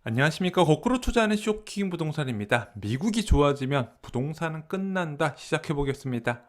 안녕하십니까. 거꾸로 투자하는 쇼킹 부동산입니다. 미국이 좋아지면 부동산은 끝난다. 시작해 보겠습니다.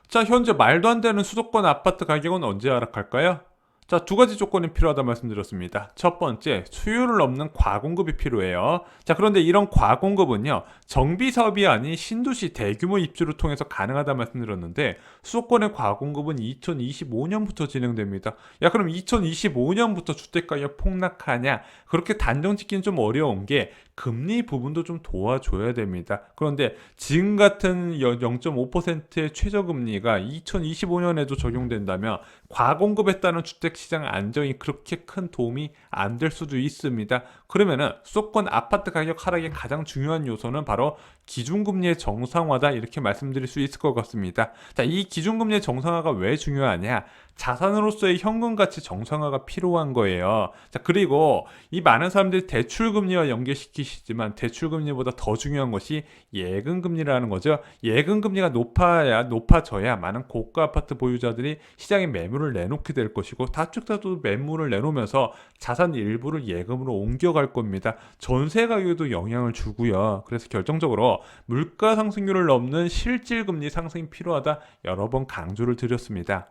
자, 현재 말도 안 되는 수도권 아파트 가격은 언제 하락할까요? 자, 두 가지 조건이 필요하다 말씀드렸습니다. 첫 번째, 수요를 넘는 과공급이 필요해요. 자, 그런데 이런 과공급은요, 정비 사업이 아닌 신도시 대규모 입주를 통해서 가능하다 말씀드렸는데, 수도권의 과공급은 2025년부터 진행됩니다. 야, 그럼 2025년부터 주택가격 폭락하냐? 그렇게 단정 짓기는 좀 어려운 게, 금리 부분도 좀 도와줘야 됩니다. 그런데 지금 같은 0.5%의 최저금리가 2025년에도 적용된다면 과공급에 따른 주택시장 안정이 그렇게 큰 도움이 안 될 수도 있습니다. 그러면은 수도권 아파트 가격 하락의 가장 중요한 요소는 바로 기준금리의 정상화다 이렇게 말씀드릴 수 있을 것 같습니다. 자, 이 기준금리의 정상화가 왜 중요하냐? 자산으로서의 현금가치 정상화가 필요한 거예요. 자, 그리고 이 많은 사람들이 대출금리와 연계시키시지만 대출금리보다 더 중요한 것이 예금금리라는 거죠. 예금금리가 높아져야 많은 고가 아파트 보유자들이 시장에 매물을 내놓게 될 것이고 다쭉 매물을 내놓으면서 자산 일부를 예금으로 옮겨갈 겁니다. 전세 가격에도 영향을 주고요. 그래서 결정적으로 물가 상승률을 넘는 실질금리 상승이 필요하다 여러 번 강조를 드렸습니다.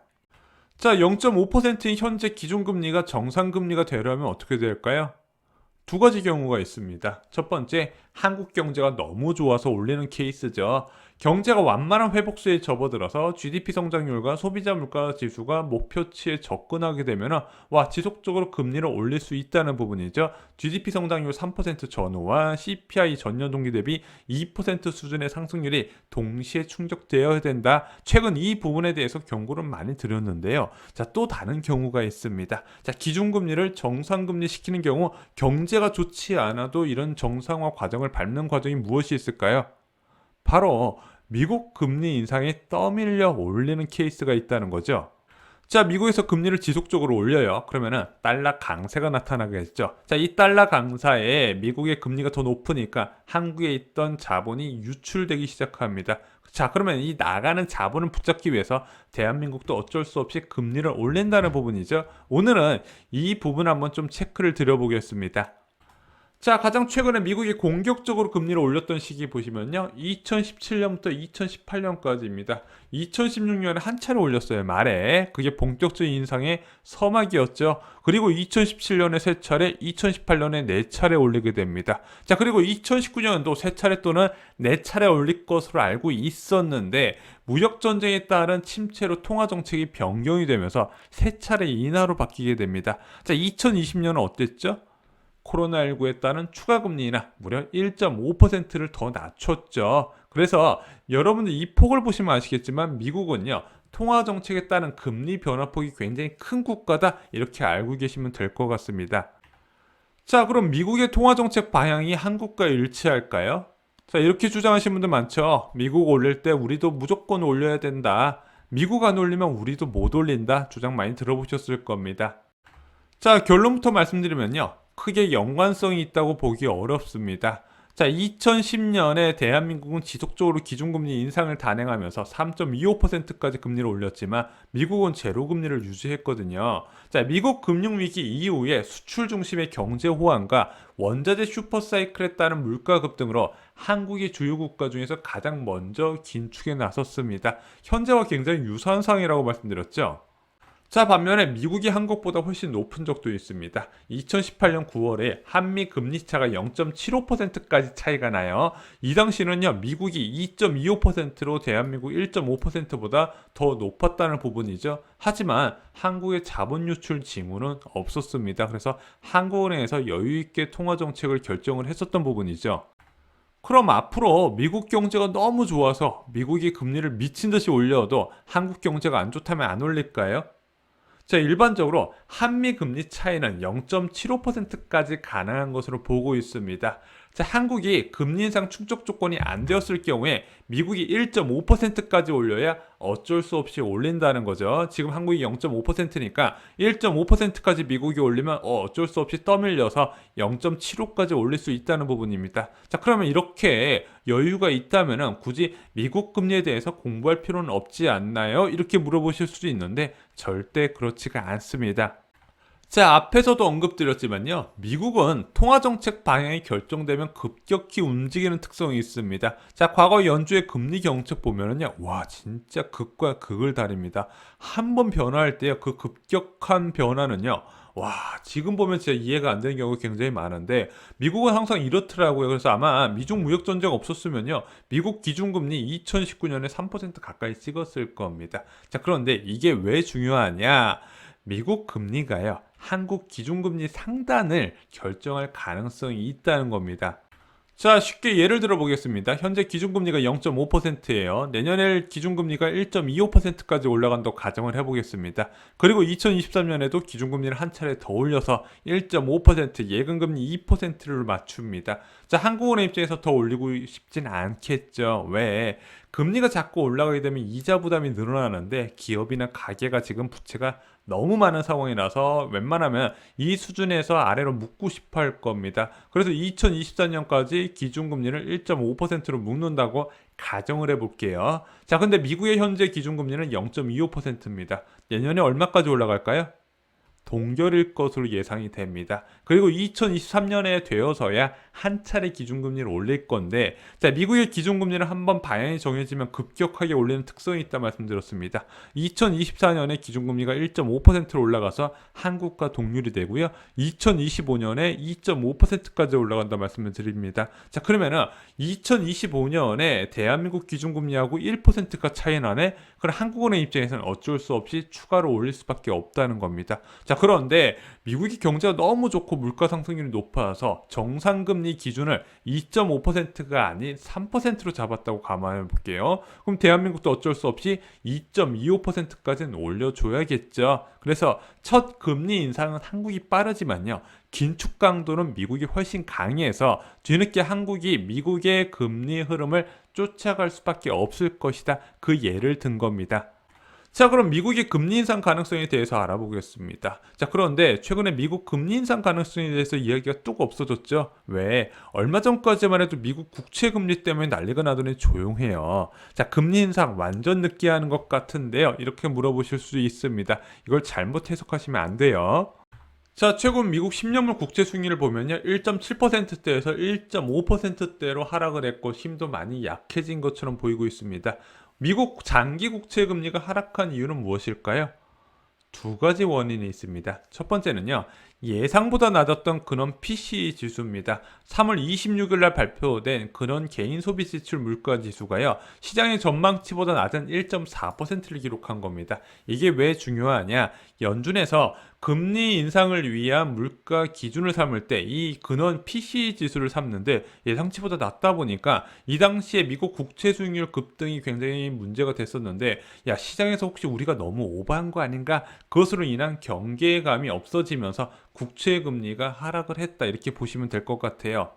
자, 0.5%인 현재 기준금리가 정상금리가 되려면 어떻게 될까요? 두 가지 경우가 있습니다. 첫 번째, 한국 경제가 너무 좋아서 올리는 케이스죠. 경제가 완만한 회복세에 접어들어서 GDP 성장률과 소비자 물가 지수가 목표치에 접근하게 되면 지속적으로 금리를 올릴 수 있다는 부분이죠. GDP 성장률 3% 전후와 CPI 전년 동기 대비 2% 수준의 상승률이 동시에 충족되어야 된다. 최근 이 부분에 대해서 경고를 많이 드렸는데요. 자, 또 다른 경우가 있습니다. 자, 기준금리를 정상금리 시키는 경우 경제가 좋지 않아도 이런 정상화 과정을 밟는 과정이 무엇이 있을까요? 바로 미국 금리 인상에 떠밀려 올리는 케이스가 있다는 거죠. 자, 미국에서 금리를 지속적으로 올려요. 그러면은 달러 강세가 나타나겠죠. 자, 이 달러 강사에 미국의 금리가 더 높으니까 한국에 있던 자본이 유출되기 시작합니다. 자, 그러면 이 나가는 자본을 붙잡기 위해서 대한민국도 어쩔 수 없이 금리를 올린다는 부분이죠. 오늘은 이 부분 한번 좀 체크를 드려보겠습니다. 자, 가장 최근에 미국이 공격적으로 금리를 올렸던 시기 보시면요. 2017년부터 2018년까지입니다. 2016년에 한 차례 올렸어요, 말에. 그게 본격적인 인상의 서막이었죠. 그리고 2017년에 세 차례, 2018년에 네 차례 올리게 됩니다. 자, 그리고 2019년도 세 차례 또는 네 차례 올릴 것으로 알고 있었는데, 무역전쟁에 따른 침체로 통화정책이 변경이 되면서 세 차례 인하로 바뀌게 됩니다. 자, 2020년은 어땠죠? 코로나19에 따른 추가 금리나 무려 1.5%를 더 낮췄죠. 그래서 여러분들 이 폭을 보시면 아시겠지만 미국은요. 통화 정책에 따른 금리 변화폭이 굉장히 큰 국가다. 이렇게 알고 계시면 될 것 같습니다. 자, 그럼 미국의 통화 정책 방향이 한국과 일치할까요? 자, 이렇게 주장하시는 분들 많죠. 미국 올릴 때 우리도 무조건 올려야 된다. 미국 안 올리면 우리도 못 올린다. 주장 많이 들어보셨을 겁니다. 자, 결론부터 말씀드리면요. 크게 연관성이 있다고 보기 어렵습니다. 자, 2010년에 대한민국은 지속적으로 기준금리 인상을 단행하면서 3.25%까지 금리를 올렸지만 미국은 제로금리를 유지했거든요. 자, 미국 금융위기 이후에 수출 중심의 경제 호황과 원자재 슈퍼사이클에 따른 물가 급등으로 한국이 주요 국가 중에서 가장 먼저 긴축에 나섰습니다. 현재와 굉장히 유사한 상황이라고 말씀드렸죠. 자, 반면에 미국이 한국보다 훨씬 높은 적도 있습니다. 2018년 9월에 한미 금리 차가 0.75%까지 차이가 나요. 이 당시는요, 미국이 2.25%로 대한민국 1.5%보다 더 높았다는 부분이죠. 하지만 한국의 자본 유출 징후는 없었습니다. 그래서 한국은행에서 여유있게 통화 정책을 결정을 했었던 부분이죠. 그럼 앞으로 미국 경제가 너무 좋아서 미국이 금리를 미친 듯이 올려도 한국 경제가 안 좋다면 안 올릴까요? 자, 일반적으로 한미 금리 차이는 0.75%까지 가능한 것으로 보고 있습니다. 자, 한국이 금리 인상 충족 조건이 안 되었을 경우에 미국이 1.5%까지 올려야 어쩔 수 없이 올린다는 거죠. 지금 한국이 0.5%니까 1.5%까지 미국이 올리면 어쩔 수 없이 떠밀려서 0.75까지 올릴 수 있다는 부분입니다. 자, 그러면 이렇게 여유가 있다면 굳이 미국 금리에 대해서 공부할 필요는 없지 않나요? 이렇게 물어보실 수도 있는데 절대 그렇지가 않습니다. 자, 앞에서도 언급드렸지만요. 미국은 통화정책 방향이 결정되면 급격히 움직이는 특성이 있습니다. 자, 과거 연준의 금리 정책 보면은요. 와, 진짜 극과 극을 다립니다. 한 번 변화할 때요. 그 급격한 변화는요. 와, 지금 보면 진짜 이해가 안 되는 경우가 굉장히 많은데 미국은 항상 이렇더라고요. 그래서 아마 미중 무역 전쟁 없었으면요. 미국 기준금리 2019년에 3% 가까이 찍었을 겁니다. 자, 그런데 이게 왜 중요하냐? 미국 금리가요, 한국 기준금리 상단을 결정할 가능성이 있다는 겁니다. 자, 쉽게 예를 들어 보겠습니다. 현재 기준금리가 0.5%예요. 내년에 기준금리가 1.25%까지 올라간다고 가정을 해보겠습니다. 그리고 2023년에도 기준금리를 한 차례 더 올려서 1.5%, 예금금리 2%를 맞춥니다. 자, 한국은행 입장에서 더 올리고 싶진 않겠죠. 왜? 금리가 자꾸 올라가게 되면 이자 부담이 늘어나는데 기업이나 가게가 지금 부채가 너무 많은 상황이라서 웬만하면 이 수준에서 아래로 묶고 싶어 할 겁니다. 그래서 2024년까지 기준금리를 1.5%로 묶는다고 가정을 해볼게요. 자, 근데 미국의 현재 기준금리는 0.25%입니다. 내년에 얼마까지 올라갈까요? 동결일 것으로 예상이 됩니다. 그리고 2023년에 되어서야 한 차례 기준금리를 올릴 건데, 자, 미국의 기준금리는 한번 방향이 정해지면 급격하게 올리는 특성이 있다 말씀드렸습니다. 2024년에 기준금리가 1.5%로 올라가서 한국과 동률이 되고요. 2025년에 2.5%까지 올라간다 말씀을 드립니다. 자, 그러면은 2025년에 대한민국 기준금리하고 1%가 차이 나네? 그럼 한국은행 입장에서는 어쩔 수 없이 추가로 올릴 수밖에 없다는 겁니다. 자, 그런데 미국이 경제가 너무 좋고 물가 상승률이 높아서 정상금리 기준을 2.5%가 아닌 3%로 잡았다고 감안해 볼게요. 그럼 대한민국도 어쩔 수 없이 2.25%까지는 올려줘야겠죠. 그래서 첫 금리 인상은 한국이 빠르지만요. 긴축 강도는 미국이 훨씬 강해서 뒤늦게 한국이 미국의 금리 흐름을 쫓아갈 수밖에 없을 것이다. 그 예를 든 겁니다. 자, 그럼 미국의 금리 인상 가능성에 대해서 알아보겠습니다. 자, 그런데 최근에 미국 금리 인상 가능성에 대해서 이야기가 뚝 없어졌죠. 왜? 얼마 전까지만 해도 미국 국채 금리 때문에 난리가 나더니 조용해요. 자, 금리 인상 완전 늦게 하는 것 같은데요. 이렇게 물어보실 수 있습니다. 이걸 잘못 해석하시면 안 돼요. 자, 최근 미국 10년물 국채 수익률을 보면요. 1.7%대에서 1.5%대로 하락을 했고 힘도 많이 약해진 것처럼 보이고 있습니다. 미국 장기 국채 금리가 하락한 이유는 무엇일까요? 두 가지 원인이 있습니다. 첫 번째는요, 예상보다 낮았던 근원 PCE 지수입니다. 3월 26일 날 발표된 근원 개인 소비 지출 물가 지수가요, 시장의 전망치보다 낮은 1.4%를 기록한 겁니다. 이게 왜 중요하냐? 연준에서 금리 인상을 위한 물가 기준을 삼을 때 이 근원 PCE 지수를 삼는데 예상치보다 낮다 보니까 이 당시에 미국 국채 수익률 급등이 굉장히 문제가 됐었는데, 야, 시장에서 혹시 우리가 너무 오버한 거 아닌가? 그것으로 인한 경계감이 없어지면서 국채 금리가 하락을 했다, 이렇게 보시면 될 것 같아요.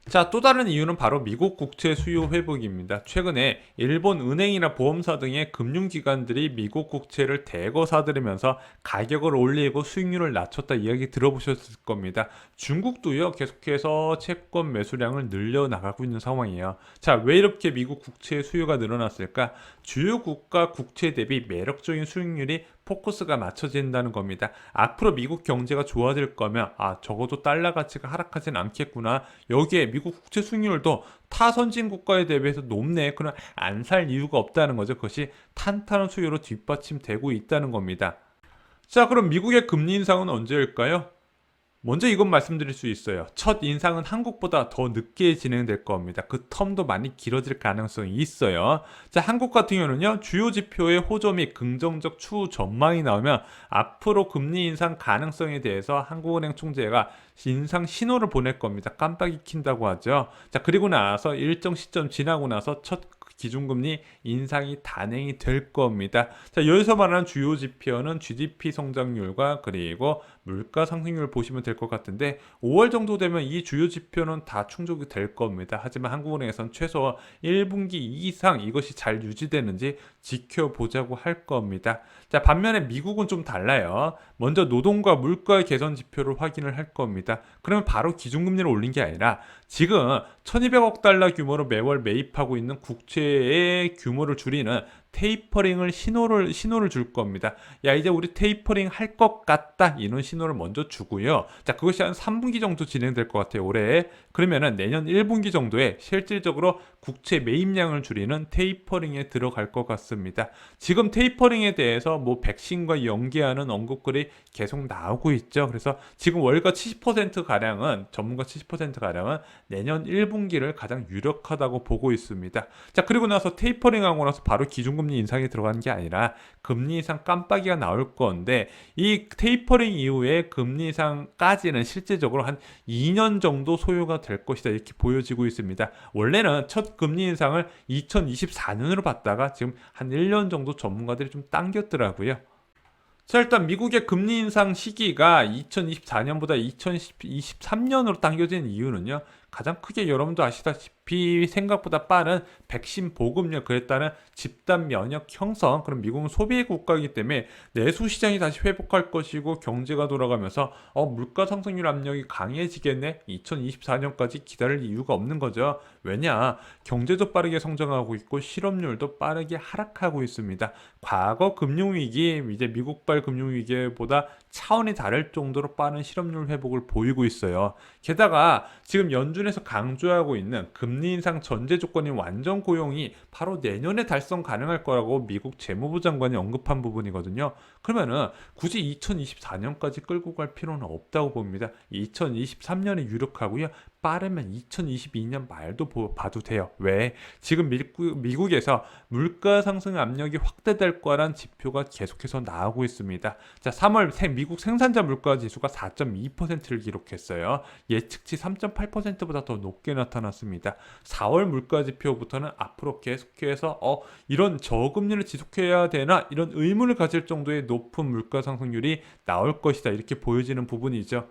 자, 또 다른 이유는 바로 미국 국채 수요 회복입니다. 최근에 일본 은행이나 보험사 등의 금융기관들이 미국 국채를 대거 사들이면서 가격을 올리고 수익률을 낮췄다 이야기 들어보셨을 겁니다. 중국도요, 계속해서 채권 매수량을 늘려나가고 있는 상황이에요. 자, 왜 이렇게 미국 국채 수요가 늘어났을까? 주요 국가 국채 대비 매력적인 수익률이 포커스가 맞춰진다는 겁니다. 앞으로 미국 경제가 좋아질 거면 적어도 달러 가치가 하락하진 않겠구나. 여기에 미국 국채 수익률도 타 선진 국가에 대비해서 높네. 그럼 안 살 이유가 없다는 거죠. 그것이 탄탄한 수요로 뒷받침되고 있다는 겁니다. 자, 그럼 미국의 금리 인상은 언제일까요? 먼저 이건 말씀드릴 수 있어요. 첫 인상은 한국보다 더 늦게 진행될 겁니다. 그 텀도 많이 길어질 가능성이 있어요. 자, 한국 같은 경우는요, 주요 지표의 호조 및 긍정적 추후 전망이 나오면 앞으로 금리 인상 가능성에 대해서 한국은행 총재가 인상 신호를 보낼 겁니다. 깜빡이 킨다고 하죠. 자, 그리고 나서 일정 시점 지나고 나서 첫 기준금리 인상이 단행이 될 겁니다. 자, 여기서 말하는 주요 지표는 GDP 성장률과 그리고 물가 상승률 보시면 될 것 같은데 5월 정도 되면 이 주요 지표는 다 충족이 될 겁니다. 하지만 한국은행에선 최소 1분기 이상 이것이 잘 유지되는지 지켜보자고 할 겁니다. 자, 반면에 미국은 좀 달라요. 먼저 노동과 물가 개선 지표를 확인을 할 겁니다. 그러면 바로 기준금리를 올린 게 아니라 지금 1200억 달러 규모로 매월 매입하고 있는 국채의 규모를 줄이는 테이퍼링을 신호를 줄 겁니다. 야, 이제 우리 테이퍼링 할 것 같다. 이런 신호를 먼저 주고요. 자, 그것이 한 3분기 정도 진행될 것 같아요. 올해. 그러면은 내년 1분기 정도에 실질적으로 국채 매입량을 줄이는 테이퍼링에 들어갈 것 같습니다. 지금 테이퍼링에 대해서 뭐 백신과 연계하는 언급글이 계속 나오고 있죠. 그래서 지금 월가 70%가량은 전문가 70%가량은 내년 1분기를 가장 유력하다고 보고 있습니다. 자, 그리고 나서 테이퍼링하고 나서 바로 기준금리 인상이 들어가는 게 아니라 금리 인상 깜빡이가 나올 건데, 이 테이퍼링 이후에 금리 인상까지는 실제적으로 한 2년 정도 소요가 될 것이다, 이렇게 보여지고 있습니다. 원래는 첫 금리 인상을 2024년으로 봤다가 지금 한 1년 정도 전문가들이 좀 당겼더라고요. 자, 일단 미국의 금리 인상 시기가 2024년보다 2023년으로 당겨진 이유는요. 가장 크게 여러분도 아시다시피 생각보다 빠른 백신 보급력, 그에 따른 집단 면역 형성, 그럼 미국은 소비 국가이기 때문에 내수 시장이 다시 회복할 것이고 경제가 돌아가면서 물가 상승률 압력이 강해지겠네. 2024년까지 기다릴 이유가 없는 거죠. 왜냐? 경제도 빠르게 성장하고 있고 실업률도 빠르게 하락하고 있습니다. 과거 금융위기, 이제 미국발 금융위기보다 차원이 다를 정도로 빠른 실업률 회복을 보이고 있어요. 게다가 지금 연준에서 강조하고 있는 금리 인상 전제 조건인 완전 고용이 바로 내년에 달성 가능할 거라고 미국 재무부 장관이 언급한 부분이거든요. 그러면은 굳이 2024년까지 끌고 갈 필요는 없다고 봅니다. 2023년에 유력하고요. 빠르면 2022년 말도 봐도 돼요. 왜? 지금 미국에서 물가 상승 압력이 확대될 거란 지표가 계속해서 나오고 있습니다. 자, 3월 미국 생산자 물가 지수가 4.2%를 기록했어요. 예측치 3.8%보다 더 높게 나타났습니다. 4월 물가 지표부터는 앞으로 계속해서 이런 저금리를 지속해야 되나, 이런 의문을 가질 정도의 높은 물가 상승률이 나올 것이다, 이렇게 보여지는 부분이죠.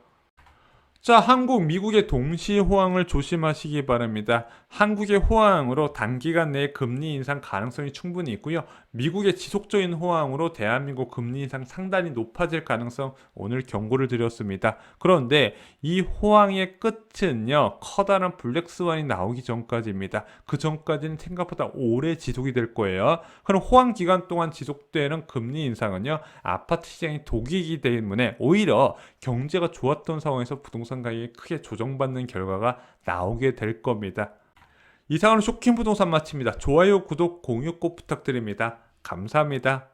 자, 한국, 미국의 동시 호황을 조심하시기 바랍니다. 한국의 호황으로 단기간 내에 금리 인상 가능성이 충분히 있고요. 미국의 지속적인 호황으로 대한민국 금리 인상 상당히 높아질 가능성, 오늘 경고를 드렸습니다. 그런데 이 호황의 끝은요, 커다란 블랙스완이 나오기 전까지입니다. 그 전까지는 생각보다 오래 지속이 될 거예요. 그럼 호황 기간 동안 지속되는 금리 인상은요, 아파트 시장이 독이기 때문에 오히려 경제가 좋았던 상황에서 부동산 가격이 크게 조정받는 결과가 나오게 될 겁니다. 이상으로 쇼킹 부동산 마칩니다. 좋아요, 구독, 공유 꼭 부탁드립니다. 감사합니다.